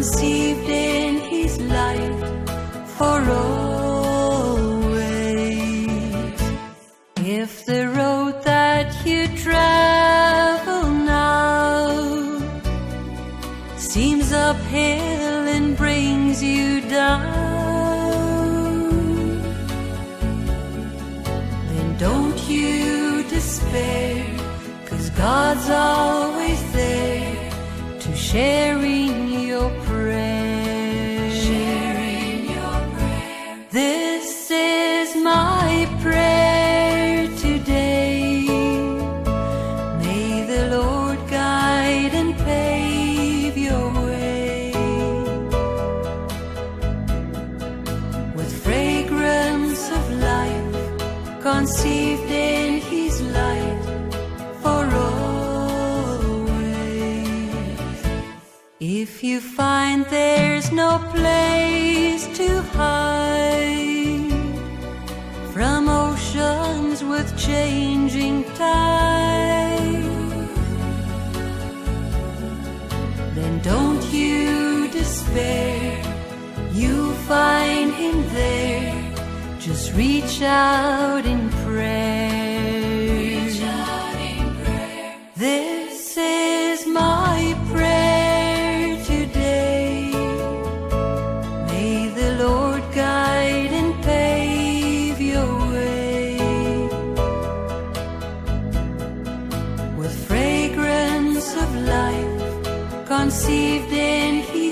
conceived in His light for always. If the road that you travel now seems uphill and brings you down, then don't you despair, 'cause God's always there to share in your prayer. Sharing your prayer. This is my prayer today. May the Lord guide and pave your way with fragrance of life, conceived in His light for always. If you find there's no place to hide from oceans with changing tides, then don't you despair, you'll find Him there. Just reach out in prayer. Reach out in prayer. This is my prayer today. May the Lord guide and pave your way with fragrance of life, conceived in His